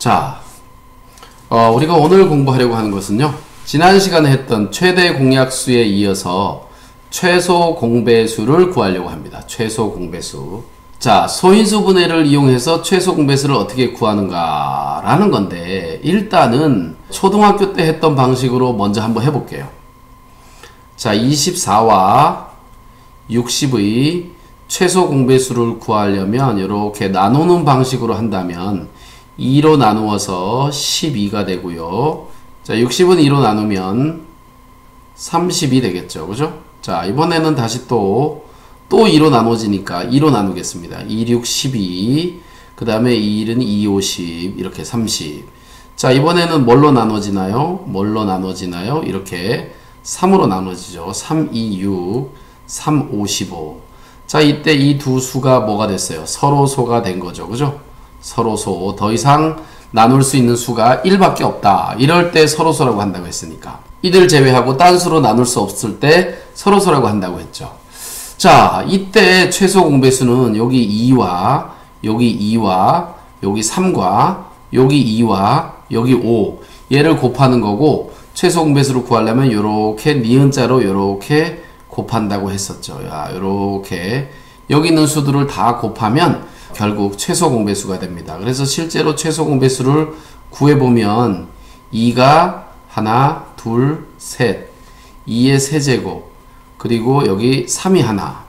자, 우리가 오늘 공부하려고 하는 것은요, 지난 시간에 했던 최대 공약수에 이어서 최소 공배수를 구하려고 합니다. 최소 공배수. 자, 소인수 분해를 이용해서 최소 공배수를 어떻게 구하는가 라는 건데, 일단은 초등학교 때 했던 방식으로 먼저 한번 해볼게요. 자, 24와 60의 최소 공배수를 구하려면 이렇게 나누는 방식으로 한다면 2로 나누어서 12가 되고요. 자, 60은 2로 나누면 30이 되겠죠. 그죠? 자, 이번에는 다시 또 2로 나눠지니까 2로 나누겠습니다. 2, 6, 12. 그 다음에 2, 1은 2, 50. 이렇게 30. 자, 이번에는 뭘로 나눠지나요? 뭘로 나눠지나요? 이렇게 3으로 나눠지죠. 3, 2, 6. 3, 55. 자, 이때 이 두 수가 뭐가 됐어요? 서로소가 된 거죠. 그죠? 서로소. 더 이상 나눌 수 있는 수가 1밖에 없다. 이럴 때 서로소라고 한다고 했으니까. 이들 제외하고 딴 수로 나눌 수 없을 때 서로소라고 한다고 했죠. 자, 이때 최소 공배수는 여기 2와 여기 2와 여기 3과 여기 2와 여기 5 얘를 곱하는 거고, 최소 공배수를 구하려면 요렇게 니은자로 요렇게 곱한다고 했었죠. 야, 요렇게 여기 있는 수들을 다 곱하면 결국 최소 공배수가 됩니다. 그래서 실제로 최소 공배수를 구해보면 2가 하나, 둘, 셋, 2의 세제곱, 그리고 여기 3이 하나,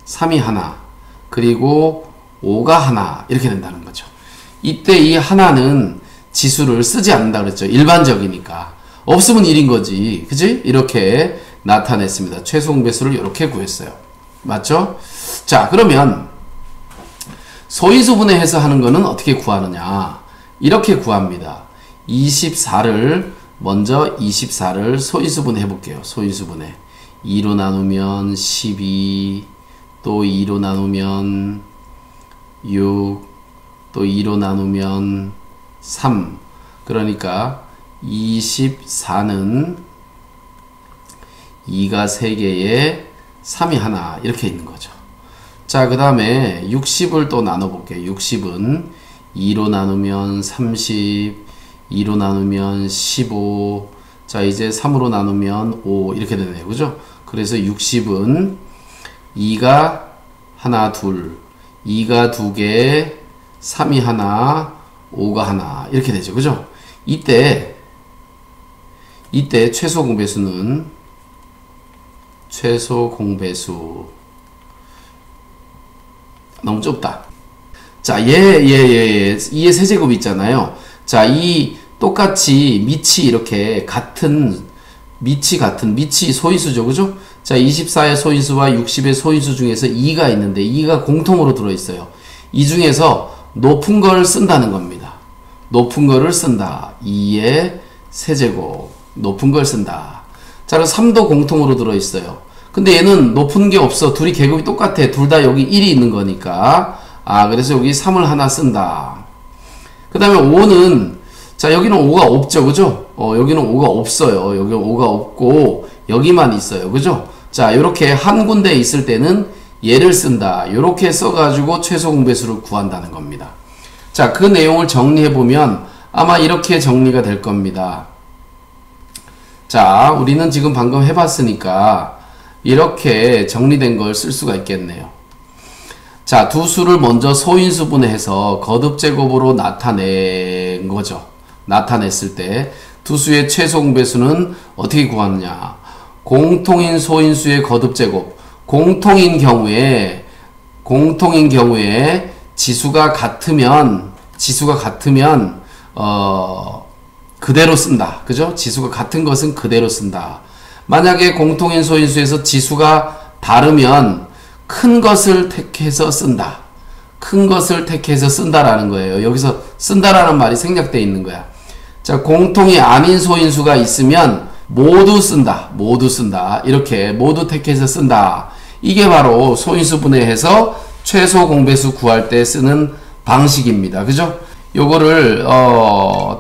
3이 하나, 그리고 5가 하나, 이렇게 된다는 거죠. 이때 이 하나는 지수를 쓰지 않는다 그랬죠. 일반적이니까. 없으면 1인 거지. 그지? 이렇게 나타냈습니다. 최소 공배수를 이렇게 구했어요. 맞죠? 자, 그러면 소인수 분해해서 하는 거는 어떻게 구하느냐? 이렇게 구합니다. 24를 먼저 24를 소인수 분해 볼게요. 소인수 분해. 2로 나누면 12, 또 2로 나누면 6, 또 2로 나누면 3. 그러니까 24는 2가 3개에 3이 하나, 이렇게 있는 거죠. 자, 그 다음에 60을 또 나눠볼게요. 60은 2로 나누면 30, 2로 나누면 15, 자, 이제 3으로 나누면 5, 이렇게 되네요. 그죠? 그래서 60은 2가 하나, 둘, 2가 2개, 3이 하나, 5가 하나, 이렇게 되죠. 그죠? 이때 최소 공배수는 최소 공배수 너무 좁다. 자, 2의 세제곱 있잖아요. 자, 이 똑같이 밑이 이렇게 같은 밑이 소인수죠. 그죠? 자, 24의 소인수와 60의 소인수 중에서 2가 있는데 2가 공통으로 들어있어요. 이 중에서 높은 걸 쓴다는 겁니다. 높은 거를 쓴다. 2의 세제곱. 높은 걸 쓴다. 자, 그럼 3도 공통으로 들어있어요. 근데 얘는 높은 게 없어. 둘이 계급이 똑같아. 둘 다 여기 1이 있는 거니까. 그래서 여기 3을 하나 쓴다. 그 다음에 5는, 자, 여기는 5가 없죠. 그죠? 여기는 5가 없어요. 여기는 5가 없고, 여기만 있어요. 그죠? 자, 요렇게 한 군데 있을 때는 얘를 쓴다. 요렇게 써가지고 최소 공배수를 구한다는 겁니다. 자, 그 내용을 정리해보면 아마 이렇게 정리가 될 겁니다. 자, 우리는 지금 방금 해봤으니까 이렇게 정리된 걸 쓸 수가 있겠네요. 자, 두 수를 먼저 소인수 분해해서 거듭제곱으로 나타낸 거죠. 나타냈을 때 두 수의 최소 공배수는 어떻게 구하느냐? 공통인 소인수의 거듭제곱. 공통인 경우에 지수가 같으면 그대로 쓴다. 그죠? 지수가 같은 것은 그대로 쓴다. 만약에 공통인 소인수에서 지수가 다르면 큰 것을 택해서 쓴다. 큰 것을 택해서 쓴다라는 거예요. 여기서 쓴다라는 말이 생략되어 있는 거야. 자, 공통이 아닌 소인수가 있으면 모두 쓴다. 모두 쓴다. 이렇게 모두 택해서 쓴다. 이게 바로 소인수 분해해서 최소 공배수 구할 때 쓰는 방식입니다. 그죠? 요거를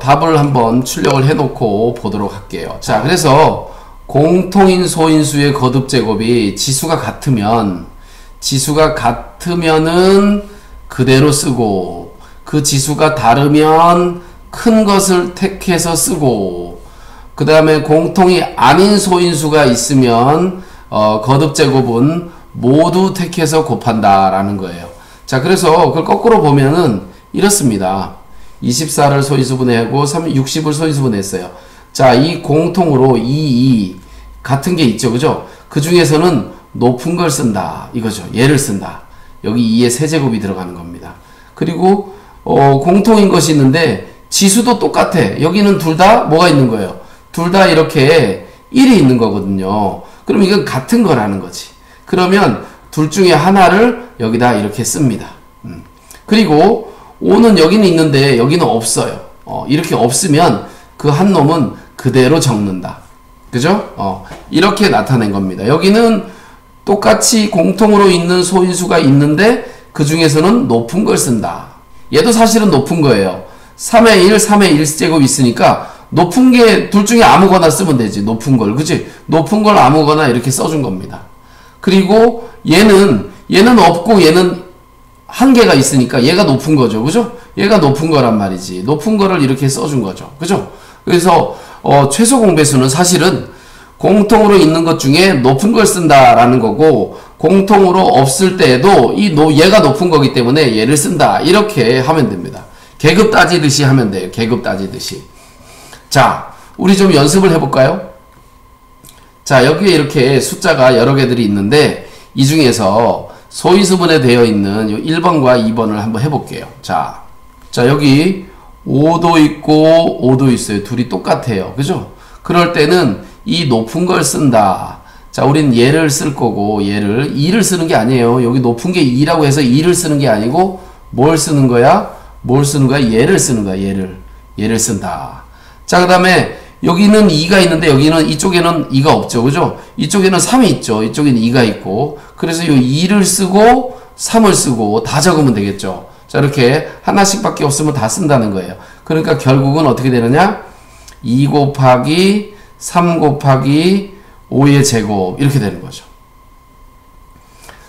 답을 한번 출력을 해 놓고 보도록 할게요. 자, 그래서 공통인 소인수의 거듭제곱이 지수가 같으면은 그대로 쓰고, 그 지수가 다르면 큰 것을 택해서 쓰고, 그 다음에 공통이 아닌 소인수가 있으면 거듭제곱은 모두 택해서 곱한다라는 거예요. 자, 그래서 그걸 거꾸로 보면은 이렇습니다. 24를 소인수분해하고 60을 소인수분했어요. 자, 이 공통으로 2 같은 게 있죠. 그죠? 그 중에서는 높은 걸 쓴다. 이거죠. 얘를 쓴다. 여기 2의 세제곱이 들어가는 겁니다. 그리고 공통인 것이 있는데 지수도 똑같아. 여기는 둘 다 뭐가 있는 거예요? 둘 다 이렇게 1이 있는 거거든요. 그럼 이건 같은 거라는 거지. 그러면 둘 중에 하나를 여기다 이렇게 씁니다. 그리고 5는 여기는 있는데 여기는 없어요. 이렇게 없으면 그 한 놈은 그대로 적는다. 그죠? 이렇게 나타낸 겁니다. 여기는 똑같이 공통으로 있는 소인수가 있는데 그 중에서는 높은 걸 쓴다. 얘도 사실은 높은 거예요. 3의 1, 3의 1제곱 있으니까 높은 게 둘 중에 아무거나 쓰면 되지. 높은 걸. 그치? 높은 걸 아무거나 이렇게 써준 겁니다. 그리고 얘는 없고 얘는 한 개가 있으니까 얘가 높은 거죠. 그죠? 얘가 높은 거란 말이지. 높은 거를 이렇게 써준 거죠. 그죠? 그래서 최소 공배수는 사실은 공통으로 있는 것 중에 높은 걸 쓴다라는 거고, 공통으로 없을 때에도 얘가 높은 거기 때문에 얘를 쓴다. 이렇게 하면 됩니다. 계급 따지듯이 하면 돼요. 계급 따지듯이. 자, 우리 좀 연습을 해볼까요? 자, 여기에 이렇게 숫자가 여러 개들이 있는데 이 중에서 소인수분해 되어 있는 1번과 2번을 한번 해볼게요. 자, 여기 5도 있고 5도 있어요. 둘이 똑같아요. 그죠? 그럴 때는 이 높은 걸 쓴다. 자, 우린 얘를 쓸 거고, 얘를 2를 쓰는 게 아니에요. 여기 높은 게 2라고 해서 2를 쓰는 게 아니고 뭘 쓰는 거야? 얘를 쓰는 거야. 얘를 쓴다. 자, 그 다음에 여기는 2가 있는데 여기는 이쪽에는 2가 없죠. 그죠? 이쪽에는 3이 있죠. 이쪽에는 2가 있고. 그래서 이 2를 쓰고 3을 쓰고 다 적으면 되겠죠. 자, 이렇게 하나씩 밖에 없으면 다 쓴다는 거예요. 그러니까 결국은 어떻게 되느냐? 2 곱하기 3 곱하기 5의 제곱 이렇게 되는 거죠.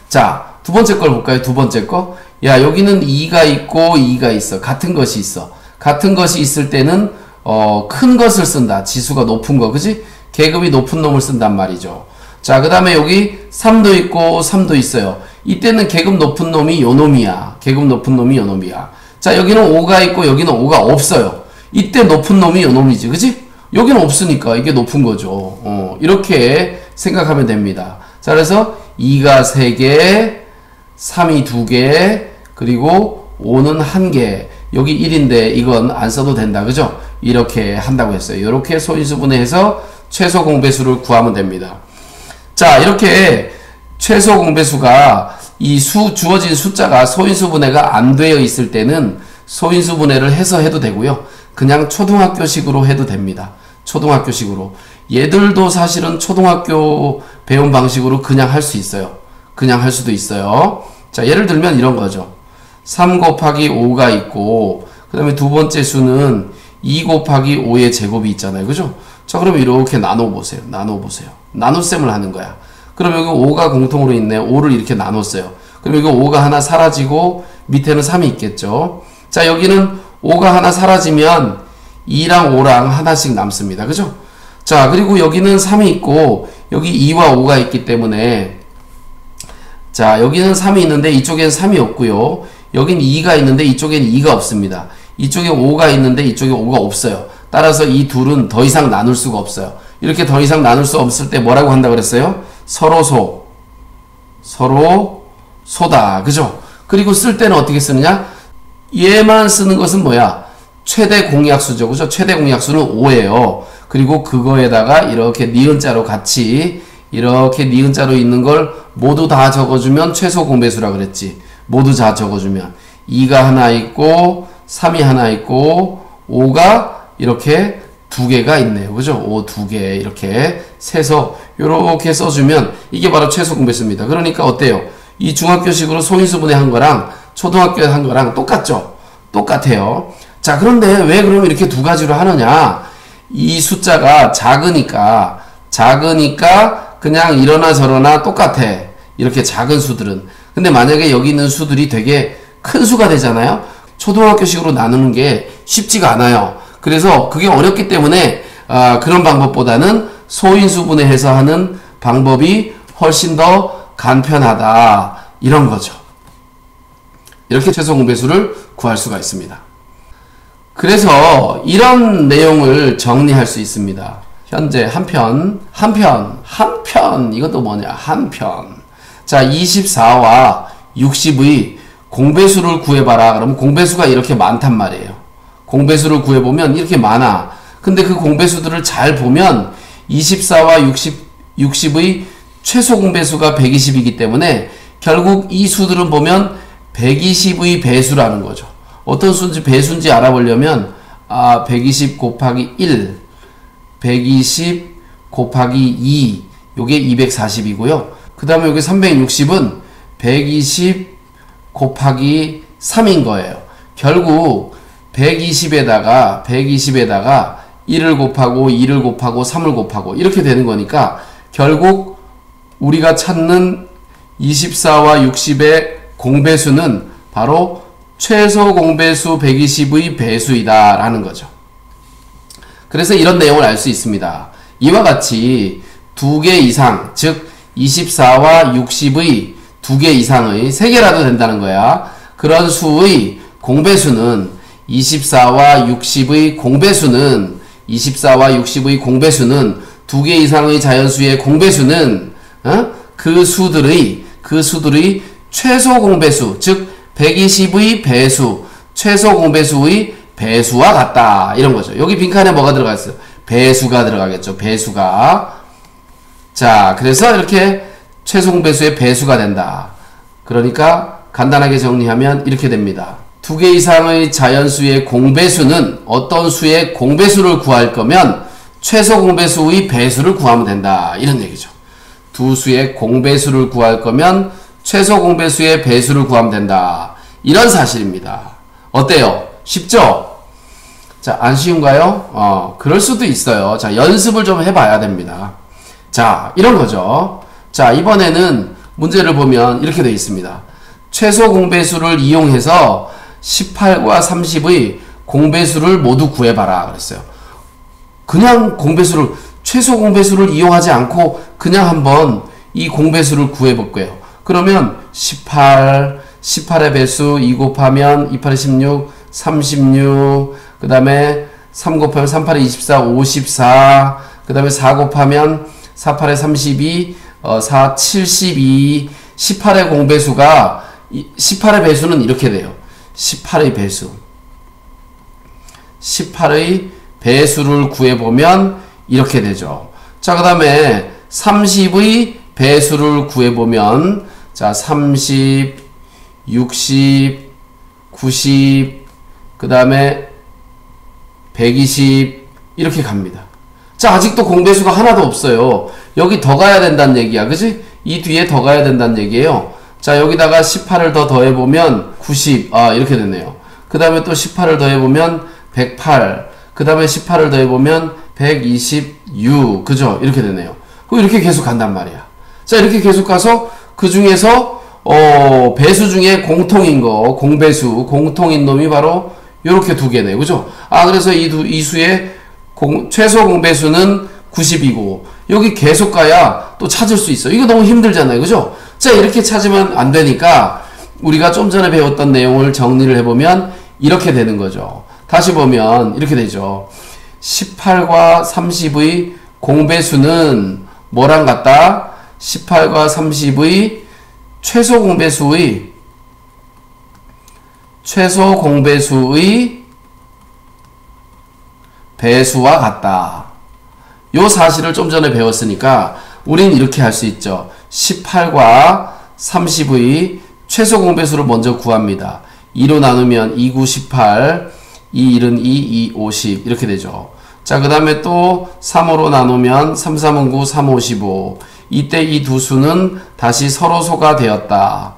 자, 두 번째 걸 볼까요? 두 번째 거. 야, 여기는 2가 있고 2가 있어. 같은 것이 있어. 같은 것이 있을 때는 큰 것을 쓴다. 지수가 높은 거. 그지? 계급이 높은 놈을 쓴단 말이죠. 자, 그 다음에 여기 3도 있고 3도 있어요. 이때는 계급 높은 놈이 요 놈이야. 계급 높은 놈이 요 놈이야. 자, 여기는 5가 있고 여기는 5가 없어요. 이때 높은 놈이 요 놈이지. 그지? 여기는 없으니까 이게 높은 거죠. 이렇게 생각하면 됩니다. 자, 그래서 2가 3개, 3이 2개, 그리고 5는 1개. 여기 1인데 이건 안 써도 된다. 그죠? 이렇게 한다고 했어요. 이렇게 소인수분해해서 최소 공배수를 구하면 됩니다. 자, 이렇게 최소 공배수가 주어진 숫자가 소인수분해가 안 되어 있을 때는 소인수분해를 해서 해도 되고요. 그냥 초등학교식으로 해도 됩니다. 초등학교식으로. 얘들도 사실은 초등학교 배운 방식으로 그냥 할 수 있어요. 그냥 할 수도 있어요. 자, 예를 들면 이런 거죠. 3 곱하기 5가 있고, 그 다음에 두 번째 수는 2 곱하기 5의 제곱이 있잖아요. 그죠? 자, 그럼 이렇게 나눠보세요. 나눗셈을 하는 거야. 그럼 여기 5가 공통으로 있네. 5를 이렇게 나눴어요. 그럼 여기 5가 하나 사라지고, 밑에는 3이 있겠죠. 자, 여기는 5가 하나 사라지면 2랑 5랑 하나씩 남습니다. 그죠? 자, 그리고 여기는 3이 있고 여기 2와 5가 있기 때문에, 자, 여기는 3이 있는데 이쪽엔 3이 없고요. 여긴 2가 있는데 이쪽엔 2가 없습니다. 이쪽에 5가 있는데 이쪽에 5가 없어요. 따라서 이 둘은 더 이상 나눌 수가 없어요. 이렇게 더 이상 나눌 수 없을 때 뭐라고 한다고 그랬어요? 서로소다. 그죠? 그리고 쓸 때는 어떻게 쓰느냐? 얘만 쓰는 것은 뭐야? 최대 공약수죠. 그죠? 최대 공약수는 5예요. 그리고 그거에다가 이렇게 니은자로 같이 이렇게 니은자로 있는 걸 모두 다 적어주면 최소 공배수라 그랬지. 모두 다 적어주면 2가 하나 있고 3이 하나 있고 5가 이렇게 2개가 있네요. 그죠? 5 2개 이렇게 세서 이렇게 써주면 이게 바로 최소 공배수입니다. 그러니까 어때요? 이 중학교식으로 소인수분해 한 거랑 초등학교에 한 거랑 똑같죠? 똑같아요. 자, 그런데 왜 그럼 이렇게 두 가지로 하느냐? 이 숫자가 작으니까 그냥 이러나 저러나 똑같아. 이렇게 작은 수들은. 근데 만약에 여기 있는 수들이 되게 큰 수가 되잖아요? 초등학교식으로 나누는 게 쉽지가 않아요. 그래서 그게 어렵기 때문에 그런 방법보다는 소인수분해해서 하는 방법이 훨씬 더 간편하다, 이런 거죠. 이렇게 최소 공배수를 구할 수가 있습니다. 그래서 이런 내용을 정리할 수 있습니다. 현재 한편, 이것도 뭐냐, 한편. 자, 24와 60의 공배수를 구해봐라. 그러면 공배수가 이렇게 많단 말이에요. 공배수를 구해보면 이렇게 많아. 근데 그 공배수들을 잘 보면 24와 60의 최소 공배수가 120이기 때문에 결국 이 수들은 보면 120의 배수라는 거죠. 어떤 수인지 배수인지 알아보려면 120 곱하기 1, 120 곱하기 2, 요게 240이고요. 그 다음에 여기 360은 120 곱하기 3인 거예요. 결국 120에다가 1을 곱하고 2를 곱하고 3을 곱하고 이렇게 되는 거니까 결국 우리가 찾는 24와 60의 공배수는 바로 최소 공배수 120의 배수이다 라는 거죠. 그래서 이런 내용을 알 수 있습니다. 이와 같이 2개 이상, 즉 24와 60의 2개 이상의 3개라도 된다는 거야. 그런 수의 공배수는 24와 60의 공배수는 2개 이상의 자연수의 공배수는 그 수들의 최소 공배수, 즉 120의 배수, 최소 공배수의 배수와 같다, 이런 거죠. 여기 빈칸에 뭐가 들어가 있어요? 배수가 들어가겠죠. 배수가. 자, 그래서 이렇게 최소 공배수의 배수가 된다. 그러니까 간단하게 정리하면 이렇게 됩니다. 2개 이상의 자연수의 공배수는 어떤 수의 공배수를 구할 거면 최소 공배수의 배수를 구하면 된다, 이런 얘기죠. 두 수의 공배수를 구할 거면 최소 공배수의 배수를 구하면 된다, 이런 사실입니다. 어때요? 쉽죠? 자, 안 쉬운가요? 그럴 수도 있어요. 자, 연습을 좀 해봐야 됩니다. 자, 이런 거죠. 자, 이번에는 문제를 보면 이렇게 되어 있습니다. 최소 공배수를 이용해서 18과 30의 공배수를 모두 구해봐라 그랬어요. 그냥 최소 공배수를 이용하지 않고 그냥 한번 이 공배수를 구해볼게요. 그러면 18의 배수 2 곱하면 2, 8에 16, 36, 그 다음에 3 곱하면 3, 8에 24, 54, 그 다음에 4 곱하면 4, 8에 32, 4, 72, 18의 공배수가, 18의 배수는 이렇게 돼요. 18의 배수. 18의 배수를 구해보면 이렇게 되죠. 자, 그 다음에 30의 배수를 구해보면, 자, 30, 60, 90, 그 다음에 120, 이렇게 갑니다. 자, 아직도 공배수가 하나도 없어요. 여기 더 가야 된다는 얘기야. 그치? 이 뒤에 더 가야 된다는 얘기예요. 자, 여기다가 18을 더 더해보면 90, 이렇게 되네요. 그 다음에 또 18을 더해보면 108, 그 다음에 18을 더해보면 126, 그죠? 이렇게 되네요. 이렇게 계속 간단 말이야. 자, 이렇게 계속 가서 그 중에서 배수 중에 공통인 거, 공배수, 공통인 놈이 바로 요렇게 두 개네. 그죠? 그래서 이 수의 최소 공배수는 90이고, 여기 계속 가야 또 찾을 수 있어. 이거 너무 힘들잖아요. 그죠? 자, 이렇게 찾으면 안 되니까, 우리가 좀 전에 배웠던 내용을 정리를 해보면, 이렇게 되는 거죠. 다시 보면, 이렇게 되죠. 18과 30의 공배수는 뭐랑 같다? 18과 30의 최소 공배수의 배수와 같다. 요 사실을 좀 전에 배웠으니까 우린 이렇게 할 수 있죠. 18과 30의 최소 공배수를 먼저 구합니다. 2로 나누면 2, 9, 18, 2, 1은 2, 2, 50 이렇게 되죠. 자, 그 다음에 또 3으로 나누면 3, 3은 9, 3, 55. 이때 이 두 수는 다시 서로소가 되었다.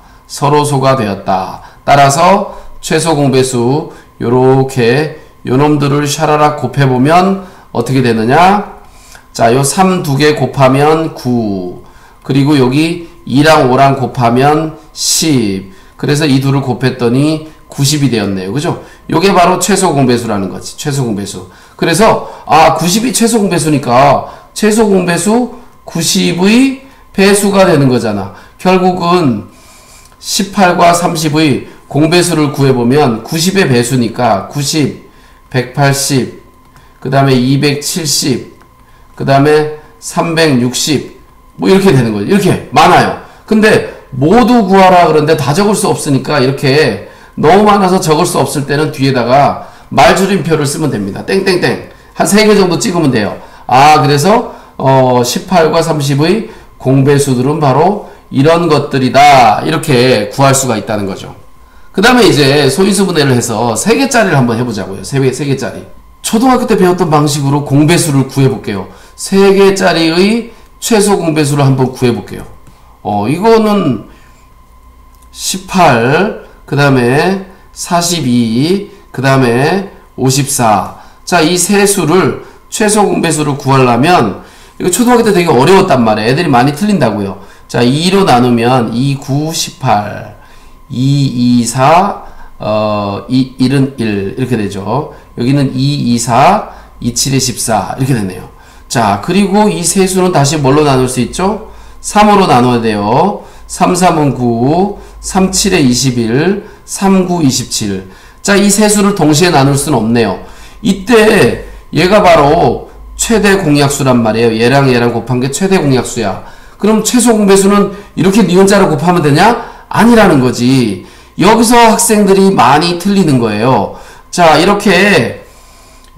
따라서 최소 공배수 요렇게 요놈들을 샤라락 곱해보면 어떻게 되느냐? 자, 요 3 두 개 곱하면 9. 그리고 여기 2랑 5랑 곱하면 10. 그래서 이 둘을 곱했더니 90이 되었네요. 그죠? 요게 바로 최소 공배수라는 거지. 최소 공배수. 그래서 90이 최소 공배수니까 최소 공배수 90의 배수가 되는 거잖아. 결국은 18과 30의 공배수를 구해보면 90의 배수니까 90, 180, 그 다음에 270, 그 다음에 360, 뭐 이렇게 되는 거죠. 이렇게 많아요. 근데 모두 구하라 그러는데 다 적을 수 없으니까 이렇게 너무 많아서 적을 수 없을 때는 뒤에다가 말줄임표를 쓰면 됩니다. 땡땡땡 한 3개 정도 찍으면 돼요. 그래서 18과 30의 공배수들은 바로 이런 것들이다, 이렇게 구할 수가 있다는 거죠. 그 다음에 이제 소인수분해를 해서 3개짜리를 한번 해보자고요. 3개짜리 초등학교 때 배웠던 방식으로 공배수를 구해볼게요. 3개짜리의 최소 공배수를 한번 구해볼게요. 이거는 18, 그 다음에 42, 그 다음에 54. 자, 이 세 수를 최소 공배수를 구하려면 이거 초등학교 때 되게 어려웠단 말이에요. 애들이 많이 틀린다고요. 자, 2로 나누면 2, 9, 18, 2, 2, 4, 1은 1 이렇게 되죠. 여기는 2, 2, 4, 2, 7에 14 이렇게 되네요. 자, 그리고 이 세 수는 다시 뭘로 나눌 수 있죠? 3으로 나눠야 돼요. 3, 3은 9, 3, 7에 21, 3, 9, 27. 자, 이 세 수를 동시에 나눌 수는 없네요. 이때 얘가 바로 최대 공약수란 말이에요. 얘랑 곱한 게 최대 공약수야. 그럼 최소 공배수는 이렇게 니은자로 곱하면 되냐? 아니라는 거지. 여기서 학생들이 많이 틀리는 거예요. 자, 이렇게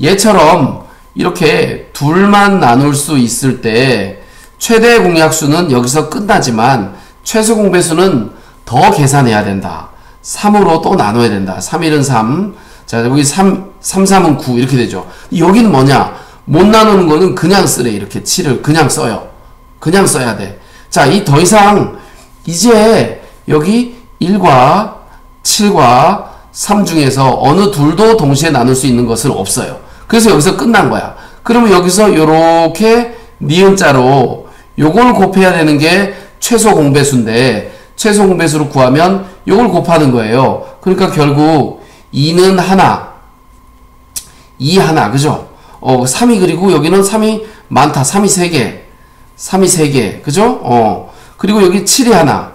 얘처럼 이렇게 둘만 나눌 수 있을 때 최대 공약수는 여기서 끝나지만 최소 공배수는 더 계산해야 된다. 3으로 또 나눠야 된다. 3, 1은 3. 자, 여기 3, 3은 9 이렇게 되죠. 여기는 뭐냐? 못 나누는 거는 그냥 쓰래. 이렇게 7을 그냥 써요. 그냥 써야 돼. 자, 더 이상 이제 여기 1과 7과 3 중에서 어느 둘도 동시에 나눌 수 있는 것은 없어요. 그래서 여기서 끝난 거야. 그러면 여기서 요렇게 니은자로 요걸 곱해야 되는 게 최소 공배수인데 최소 공배수로 구하면 요걸 곱하는 거예요. 그러니까 결국 2는 하나, 2 하나, 그죠? 3이 그리고 여기는 3이 많다. 3이 3개, 3이 3개, 그죠? 그리고 여기 7이 하나,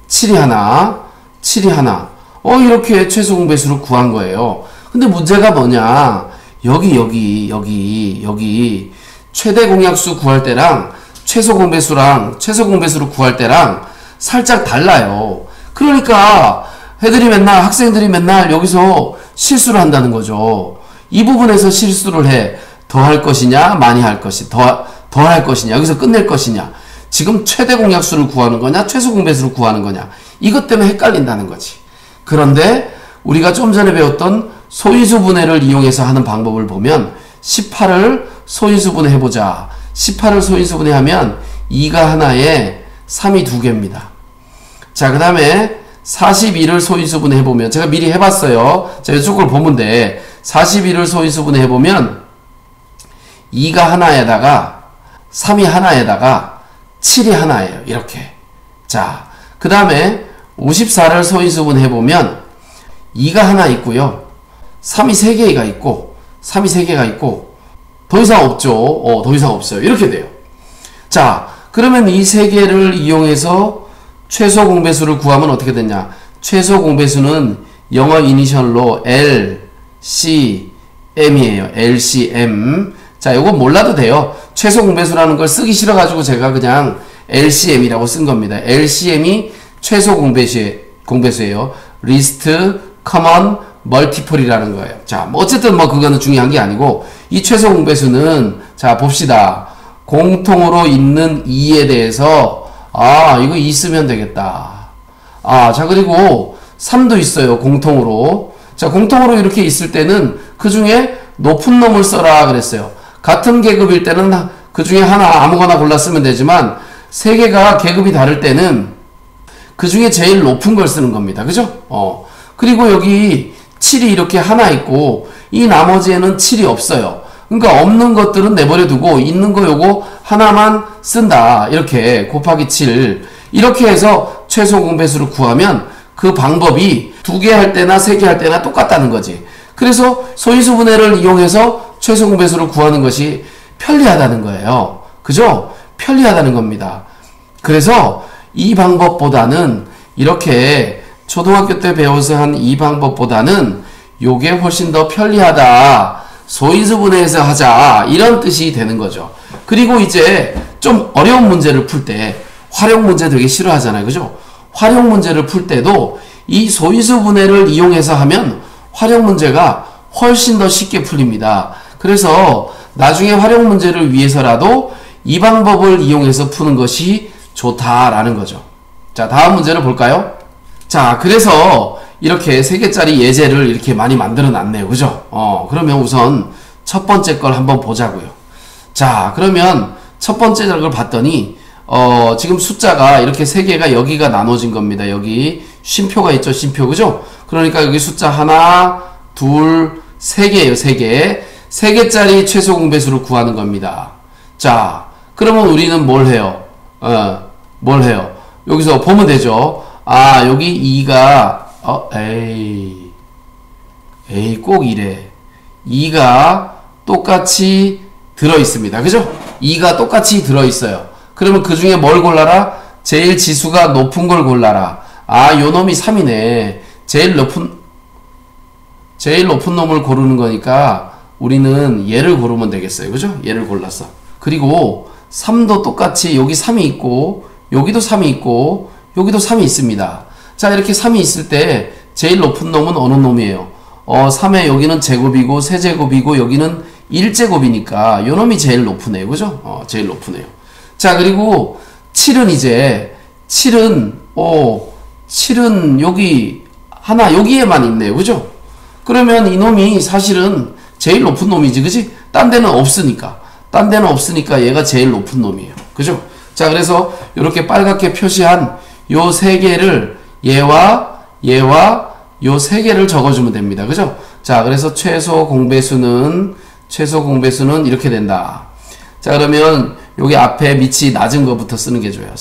7이 하나, 7이 하나. 이렇게 최소 공배수를 구한 거예요. 근데 문제가 뭐냐? 여기 최대 공약수 구할 때랑 최소 공배수를 구할 때랑 살짝 달라요. 그러니까 학생들이 맨날 여기서 실수를 한다는 거죠. 이 부분에서 실수를 해. 더 할 것이냐, 많이 할 것이, 더 할 것이냐, 여기서 끝낼 것이냐. 지금 최대 공약수를 구하는 거냐, 최소 공배수를 구하는 거냐. 이것 때문에 헷갈린다는 거지. 그런데 우리가 좀 전에 배웠던 소인수분해를 이용해서 하는 방법을 보면 18을 소인수분해 해보자. 18을 소인수분해하면 2가 하나에 3이 2개입니다. 자, 그 다음에 42를 소인수분해 해보면 제가 미리 해봤어요. 자, 이쪽을 보면 돼. 41을 소인수분해 해보면 2가 하나에다가 3이 하나에다가 7이 하나예요. 이렇게. 자, 그 다음에 54를 소인수분해 해보면 2가 하나 있고요. 3이 3개가 있고 3이 3개가 있고 더 이상 없죠. 더 이상 없어요. 이렇게 돼요. 자, 그러면 이 3개를 이용해서 최소 공배수를 구하면 어떻게 되냐? 최소 공배수는 영어 이니셜로 LCM이에요. LCM. 자, 요거 몰라도 돼요. 최소 공배수라는 걸 쓰기 싫어가지고 제가 그냥 LCM이라고 쓴 겁니다. LCM이 최소 공배수예요. 리스트, 커먼, 멀티플이라는 거예요. 자, 뭐 어쨌든 뭐 그거는 중요한 게 아니고 이 최소 공배수는 자, 봅시다. 공통으로 있는 2에 대해서 이거 2 쓰면 되겠다. 자, 그리고 3도 있어요. 공통으로. 자, 공통으로 이렇게 있을 때는 그 중에 높은 놈을 써라 그랬어요. 같은 계급일 때는 그 중에 하나 아무거나 골라 쓰면 되지만 3개가 계급이 다를 때는 그 중에 제일 높은 걸 쓰는 겁니다. 그죠? 그리고 여기 7이 이렇게 하나 있고 이 나머지에는 7이 없어요. 그러니까 없는 것들은 내버려 두고 있는 거 요거 하나만 쓴다. 이렇게 곱하기 7 이렇게 해서 최소 공배수를 구하면 그 방법이 2개 할 때나 3개 할 때나 똑같다는 거지. 그래서 소인수분해를 이용해서 최소 공배수를 구하는 것이 편리하다는 거예요. 그죠? 편리하다는 겁니다. 그래서 이 방법보다는 이렇게 초등학교 때 배워서 한 이 방법보다는 요게 훨씬 더 편리하다. 소인수분해에서 하자. 이런 뜻이 되는 거죠. 그리고 이제 좀 어려운 문제를 풀 때 활용 문제 되게 싫어하잖아요. 그죠? 활용 문제를 풀 때도 이 소인수분해를 이용해서 하면 활용 문제가 훨씬 더 쉽게 풀립니다. 그래서 나중에 활용 문제를 위해서라도 이 방법을 이용해서 푸는 것이 좋다라는 거죠. 자, 다음 문제를 볼까요? 자, 그래서 이렇게 3개짜리 예제를 이렇게 많이 만들어 놨네요. 그죠? 그러면 우선 첫 번째 걸 한번 보자고요. 자, 그러면 첫 번째 걸 봤더니 지금 숫자가 이렇게 3개가 여기가 나눠진 겁니다. 여기 쉼표가 있죠. 쉼표. 그죠? 그러니까 여기 숫자 하나, 둘, 3개예요. 3개. 3개짜리 최소 공배수를 구하는 겁니다. 자, 그러면 우리는 뭘 해요? 뭘 해요? 여기서 보면 되죠. 아, 여기 2가 에이 꼭 이래. 2가 똑같이 들어있습니다. 그죠? 2가 똑같이 들어있어요. 그러면 그 중에 뭘 골라라? 제일 지수가 높은 걸 골라라. 아, 요 놈이 3이네. 제일 높은 놈을 고르는 거니까 우리는 얘를 고르면 되겠어요. 그죠? 얘를 골랐어. 그리고 3도 똑같이 여기 3이 있고 여기도 3이 있고 여기도 3이 있습니다. 자, 이렇게 3이 있을 때 제일 높은 놈은 어느 놈이에요? 3의 여기는 제곱이고 세제곱이고 여기는 1제곱이니까 요 놈이 제일 높으네요. 그죠? 제일 높으네요. 자, 그리고 7은 이제 7은 여기 하나 여기에만 있네요. 그죠? 그러면 이 놈이 사실은 제일 높은 놈이지. 그지? 딴 데는 없으니까. 딴 데는 없으니까 얘가 제일 높은 놈이에요. 그죠? 자, 그래서 이렇게 빨갛게 표시한 요 3개를 얘와 요 3개를 적어주면 됩니다. 그죠? 자, 그래서 최소 공배수는 이렇게 된다. 자, 그러면 여기 앞에 밑이 낮은 거부터 쓰는 게 좋아요.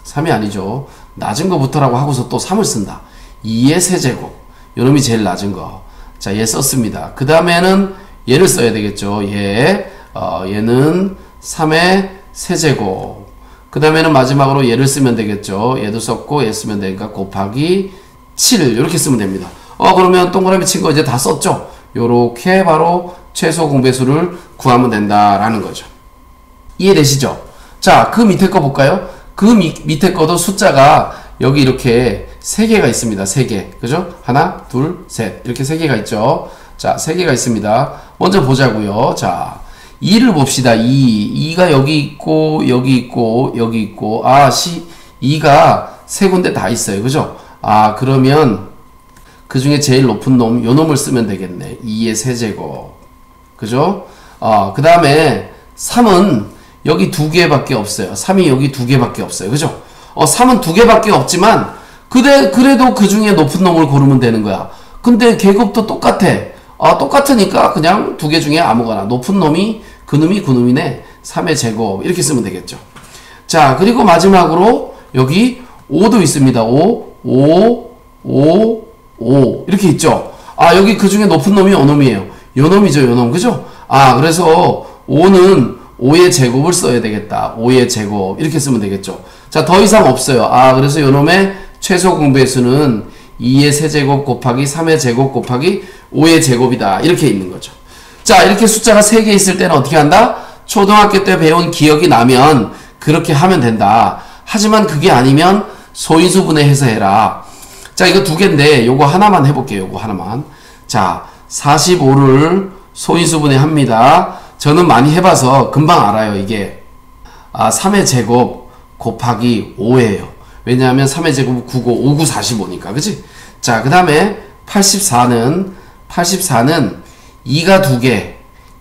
3이 아니죠. 낮은 거부터라고 하고서 또 3을 쓴다. 2의 세제곱. 요놈이 제일 낮은 거. 자, 얘 썼습니다. 그 다음에는 얘를 써야 되겠죠. 얘는 3의 세제곱. 그 다음에는 마지막으로 얘를 쓰면 되겠죠. 얘도 썼고 얘 쓰면 되니까 곱하기 7 이렇게 쓰면 됩니다. 그러면 동그라미 친 거 이제 다 썼죠. 요렇게 바로 최소 공배수를 구하면 된다라는 거죠. 이해되시죠? 자, 그 밑에 거 볼까요? 그 밑에 거도 숫자가 여기 이렇게 3개가 있습니다. 3개. 그죠? 하나, 둘, 셋. 이렇게 3개가 있죠. 자, 3개가 있습니다. 먼저 보자고요. 자, 2를 봅시다. 2가 여기 있고 여기 있고 여기 있고 2가 3군데 다 있어요. 그죠? 그러면 그 중에 제일 높은 놈, 요 놈을 쓰면 되겠네. 2의 세제곱. 그죠? 그 다음에 3은 여기 2개밖에 없어요. 3이 여기 2개밖에 없어요. 그죠? 3은 2개밖에 없지만, 그래도 그 중에 높은 놈을 고르면 되는 거야. 근데 계급도 똑같아. 똑같으니까 그냥 2개 중에 아무거나. 높은 놈이, 그놈이네. 3의 제곱. 이렇게 쓰면 되겠죠. 자, 그리고 마지막으로 여기 5도 있습니다. 5. 이렇게 있죠. 여기 그 중에 높은 놈이 어느 놈이에요? 요 놈이죠, 요 놈. 그죠? 그래서 5는 5의 제곱을 써야 되겠다. 5의 제곱. 이렇게 쓰면 되겠죠. 자, 더 이상 없어요. 그래서 요 놈의 최소 공배수는 2의 세제곱 곱하기 3의 제곱 곱하기 5의 제곱이다. 이렇게 있는 거죠. 자, 이렇게 숫자가 3개 있을 때는 어떻게 한다? 초등학교 때 배운 기억이 나면 그렇게 하면 된다. 하지만 그게 아니면 소인수분해해서 해라. 자, 이거 2개인데 요거 하나만 해볼게요. 요거 하나만. 자, 45를 소인수분해 합니다. 저는 많이 해봐서 금방 알아요. 이게 3의 제곱 곱하기 5예요. 왜냐하면 3의 제곱은 9고 5, 9, 45니까. 그치? 자, 그 다음에 84는 2가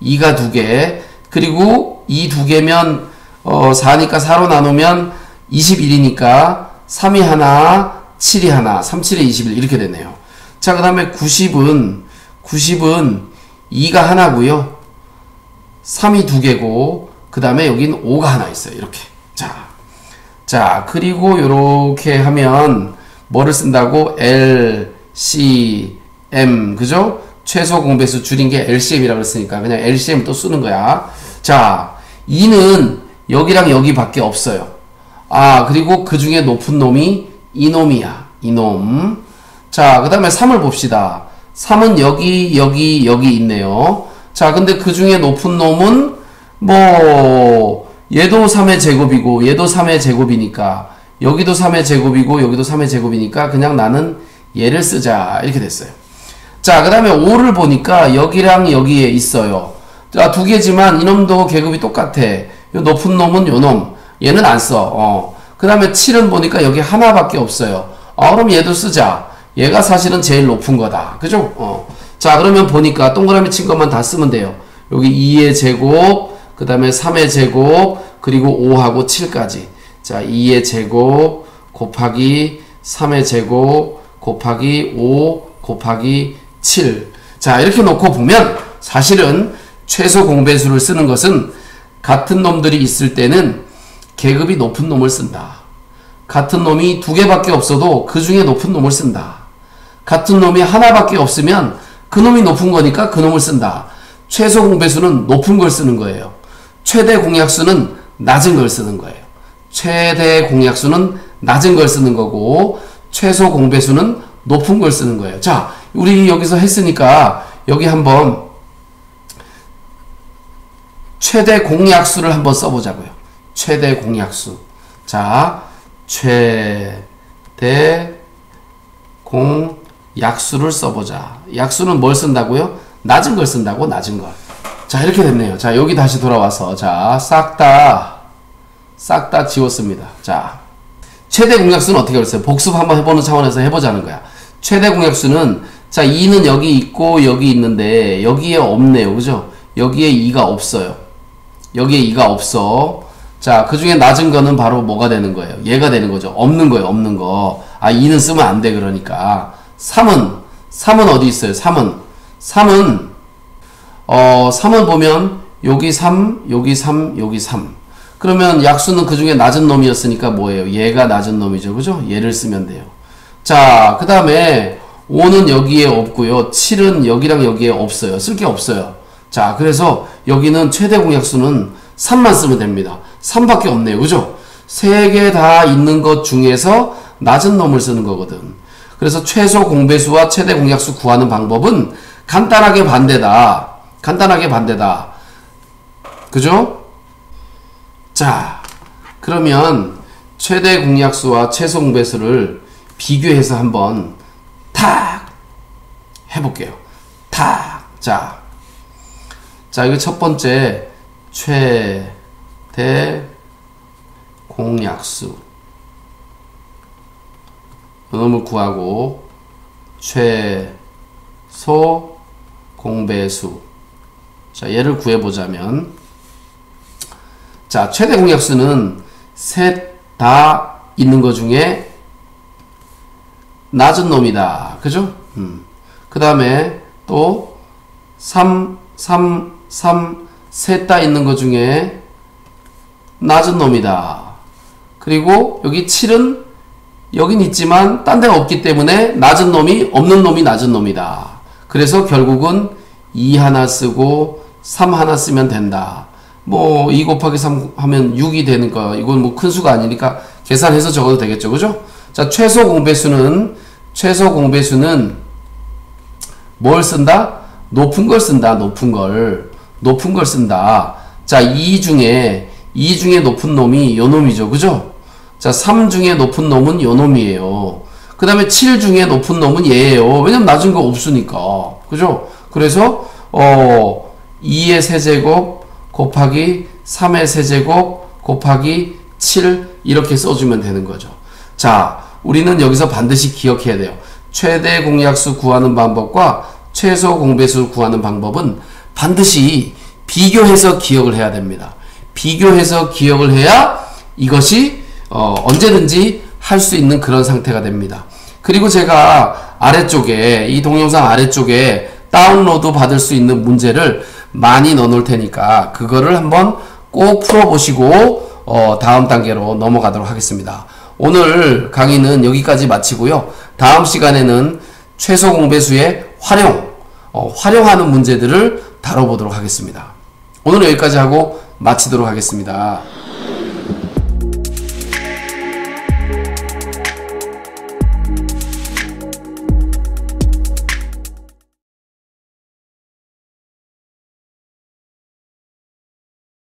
2개 그리고 2 2개면 4니까 4로 나누면 21이니까 3이 하나 7이 하나 3, 7에 21 이렇게 되네요. 자, 그 다음에 90은 2가 하나고요 3이 2개고 그 다음에 여긴 5가 하나 있어요. 이렇게 자, 그리고 요렇게 하면 뭐를 쓴다고? LCM. 그죠? 최소 공배수 줄인 게 LCM이라고 했으니까 그냥 LCM 또 쓰는 거야. 자, 2는 여기랑 여기밖에 없어요. 아, 그리고 그 중에 높은 놈이 이놈이야. 이놈. 자, 그 다음에 3을 봅시다. 3은 여기 있네요. 자, 근데 그 중에 높은 놈은 뭐 얘도 3의 제곱이고 얘도 3의 제곱이니까 여기도 3의 제곱이고 여기도 3의 제곱이니까 그냥 나는 얘를 쓰자. 이렇게 됐어요. 자, 그 다음에 5를 보니까 여기랑 여기에 있어요. 자, 두 개지만 이놈도 계급이 똑같아. 요 높은 놈은 요놈. 얘는 안 써. 그 다음에 7은 보니까 여기 하나밖에 없어요. 그럼 얘도 쓰자. 얘가 사실은 제일 높은 거다. 그죠? 자, 그러면 보니까 동그라미 친 것만 다 쓰면 돼요. 여기 2의 제곱, 그 다음에 3의 제곱, 그리고 5하고 7까지. 자, 2의 제곱 곱하기 3의 제곱 곱하기 5 곱하기 7. 자, 이렇게 놓고 보면 사실은 최소 공배수를 쓰는 것은 같은 놈들이 있을 때는 계급이 높은 놈을 쓴다. 같은 놈이 두 개밖에 없어도 그 중에 높은 놈을 쓴다. 같은 놈이 하나밖에 없으면 그 놈이 높은 거니까 그 놈을 쓴다. 최소 공배수는 높은 걸 쓰는 거예요. 최대 공약수는 낮은 걸 쓰는 거예요. 최대 공약수는 낮은 걸 쓰는 거고 최소 공배수는 높은 걸 쓰는 거예요. 자, 우리 여기서 했으니까 여기 한번 최대 공약수를 한번 써보자고요. 최대 공약수. 자, 최대 공약수를 써보자. 약수는 뭘 쓴다고요? 낮은 걸 쓴다고, 낮은 걸. 자, 이렇게 됐네요. 자, 여기 다시 돌아와서 자, 싹 다 지웠습니다. 자, 최대 공약수는 어떻게 그랬어요? 복습 한번 해보는 차원에서 해보자는 거야. 최대 공약수는 자, 2는 여기 있고 여기 있는데 여기에 없네요. 그죠? 여기에 2가 없어요. 여기에 2가 없어. 자, 그 중에 낮은 거는 바로 뭐가 되는 거예요? 얘가 되는 거죠. 없는 거예요. 없는 거. 아, 2는 쓰면 안 돼. 그러니까. 3은 어디 있어요? 3은 보면 여기 3, 여기 3, 여기 3. 그러면 약수는 그 중에 낮은 놈이었으니까 뭐예요? 얘가 낮은 놈이죠. 그죠? 얘를 쓰면 돼요. 자, 그 다음에 5는 여기에 없고요. 7은 여기랑 여기에 없어요. 쓸 게 없어요. 자, 그래서 여기는 최대 공약수는 3만 쓰면 됩니다. 3밖에 없네요. 그죠? 3개 다 있는 것 중에서 낮은 놈을 쓰는 거거든. 그래서 최소 공배수와 최대 공약수 구하는 방법은 간단하게 반대다. 간단하게 반대다. 그죠? 자, 그러면 최대 공약수와 최소 공배수를 비교해서 한번 탁 해볼게요. 탁. 자, 이거 첫 번째 최대 공약수 이놈을 구하고 최소 공배수. 자, 얘를 구해보자면 자, 최대 공약수는 셋 다 있는 것 중에 낮은 놈이다. 그죠? 그 다음에 또 3, 셋 다 있는 것 중에 낮은 놈이다. 그리고 여기 7은 여긴 있지만 딴 데가 없기 때문에 낮은 놈이 없는 놈이 낮은 놈이다. 그래서 결국은 2 하나 쓰고 3 하나 쓰면 된다. 뭐 2 곱하기 3 하면 6이 되니까 이건 뭐 큰 수가 아니니까 계산해서 적어도 되겠죠. 그죠? 자, 최소 공배수는 뭘 쓴다? 높은 걸 쓴다. 높은 걸 쓴다. 자, 2 중에 높은 놈이 요 놈이죠. 그죠? 자, 3 중에 높은 놈은 요 놈이에요. 그 다음에 7 중에 높은 놈은 얘예요. 왜냐면 낮은 거 없으니까. 그죠? 그래서 2의 세제곱 곱하기 3의 세제곱 곱하기 7 이렇게 써주면 되는 거죠. 자, 우리는 여기서 반드시 기억해야 돼요. 최대 공약수 구하는 방법과 최소 공배수 구하는 방법은 반드시 비교해서 기억을 해야 됩니다. 비교해서 기억을 해야 이것이 언제든지 할 수 있는 그런 상태가 됩니다. 그리고 제가 아래쪽에 이 동영상 아래쪽에 다운로드 받을 수 있는 문제를 많이 넣어 놓을 테니까 그거를 한번 꼭 풀어보시고 다음 단계로 넘어가도록 하겠습니다. 오늘 강의는 여기까지 마치고요. 다음 시간에는 최소 공배수의 활용하는 문제들을 다뤄보도록 하겠습니다. 오늘은 여기까지 하고 마치도록 하겠습니다.